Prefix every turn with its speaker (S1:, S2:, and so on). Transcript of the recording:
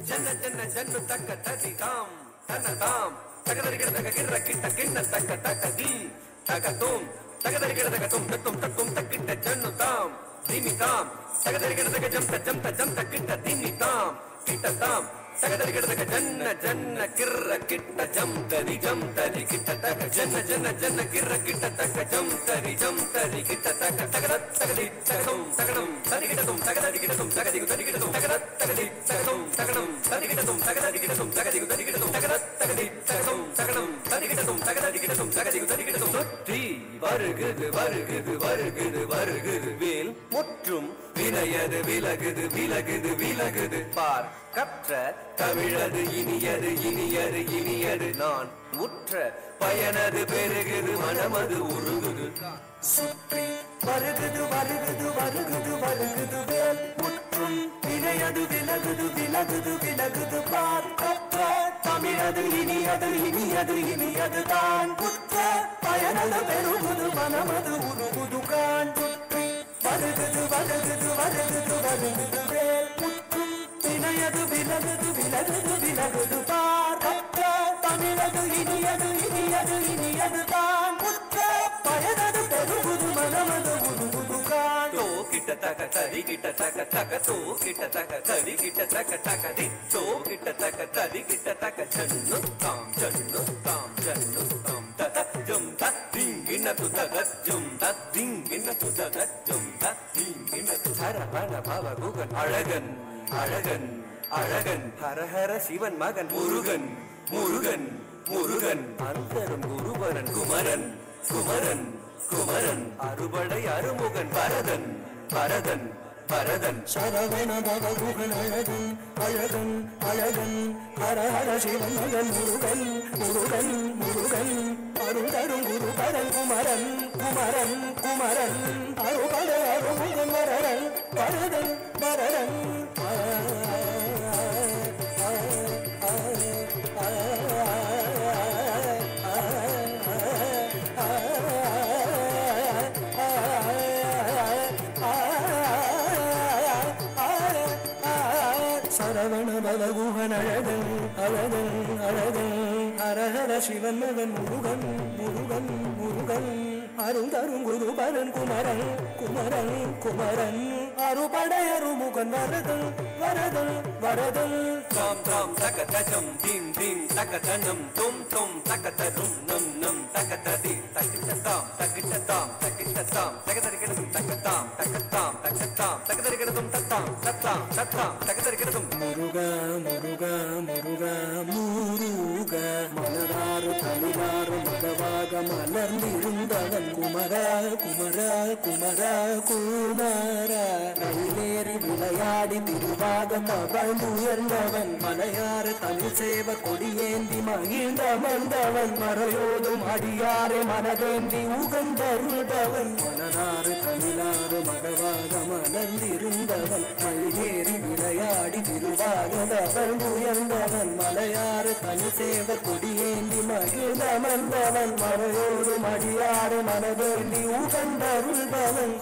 S1: ஜன்ன ஜன்ன ஜன்னு தக்க ததி தாம் தன்ன தாம் தகதரிகிற தக கிர கிட்ட கிண்ண தக்க தக்க தீ தக தோம் தகதரிகிற தக தும் தத்தும் தத்தும் தக்கிட்ட ஜன்னு தாம் தீமி தாம் தகதரிகிற தக ஜம் தக்கிட்ட தீமி தாம் கிட்ட தாம் தகதரிகிற தக ஜன்ன ஜன்ன கிர கிட்ட ஜம் தரி கிட்ட தக ஜன்ன ஜன்ன ஜன்ன கிர கிட்ட தக ஜம் தரி கிட்ட தக தகதத் தகதி தகதும் தகடம் தரிகிடதும் தகதரிகிடதும் தகதிகு தரிகிடதும் தகதத் தகதி தகதும் தகடம் தரிகிடதும் தகதரிகிடதும் தகதிகு தரிகிடதும் தகதத் தகதி தகதும் தகடம் தரிகிடதும் தகதரிகிடதும் தகதிகு தரிகிடதும் சுற்றி வருகுது வருகுது வருகுது வருகுது வேல் முற்றும் வினையது விலகுது விலகுது விலகுது பார் கற்ற தமிழது இனியது இனியது இனியது நான் முற்ற பயனது பெருகுது மனமது உருகுது சுற்றி வருகுது வருகுது வருகுது வருகுது வேல் முற்றும் வினையது விலகுது விலகுது விலகுது பார் கற்ற தமிழது இனியது இனியது இனியது தான் முற்ற பயனது பெருகுது மனமது உருகுது கான் சுற்றி வருகுது வருகுது வருகுது வருகுது வேல் முற்றும் வினையது விலகுது விலகுது விலகுது பார் கற்ற தமிழது இனியது இனியது இனியது தான் முற்ற பயனது பெருகுது மனமது உருகுது கான் தோ கிட்ட தக தரி கிட்ட தக தக தோ கிட்ட தக தரி கிட்ட தக தக தி தோ கிட்ட தக தரி கிட்ட தக ஜன்னு தாம் ஜன்னு தாம் ஜன்னு தாம் தத ஜம் தத்திங்கின துதக ஜம் தத்திங்கின துதக ஜம் தத்திங்கின சரவண பவ குகன் அழகன் அழகன் அழகன் ஹரஹர சிவன் மகன் முருகன் முருகன் முருகன் அருந்தரும் குருவரன் குமரன் குமரன் குமரன் அறுபடை அருமுகன் பரதன் பரதன் பரதன்
S2: சரவண பவ குகன் அழகன் அழகன் அழகன் ஹரஹர சிவன் மகன் முருகன் முருகன் முருகன் அருந்தரும் குருபரன் குமரன் குமரன் குமரன் அறுபடை அருமுகன் பரதன் பரதன் பரதன் சரவண பவகுகன் அழகன் அழகன் அழகன் ஹரஹர சிவன் மகன் முருகன் முருகன் முருகன் அருந்தரும் குருபரன் குமரன் குமரன் குமரன் அறுபடை அருமுகன் வரதன் வரதன் வரதன்
S1: தாம் தாம் தக தஜம் தீம் தீம் தக தனம் தும் தும் தக தரும் நம் நம் தக ததி தகிட்ட தாம் தகிட்ட தாம் தகிட்ட தாம் தகதரிகிடதும் தகத்தாம் தகத்தாம் தகத்தாம் தகதரிகிடதும் தத்தாம் தத்தாம் தத்தாம் தகதரிகிடதும்
S2: முருகா முருகா முருகா முருகா மலராறு தளிராறு மகவாக மலர்ந்திருந்தவன் குமரா குமரா குமரா குமாரா ரயிலேறி விளையாடி திருவாக மகிழ்ந்துயர்ந்தவன் மலையாறு தமிழ் சேவ கொடியேந்தி மகிழ்ந்தமர்ந்தவன் மறையோதும் அடியாரை மனதேந்தி உகந்தருடவன் மலராறு தமிழாறு மகவாக மலர்ந்திருந்தவன் மலையேறி விளையாடி திருவாக மகிழ்ந்துயர்ந்தவன் மலையாறு தமிழ் சேவ கொடியேந்தி மகிழ்ந்தமர்ந்தவன் மறையோதும் அடியாரை மனதேந்தி உகந்தருள்பவன்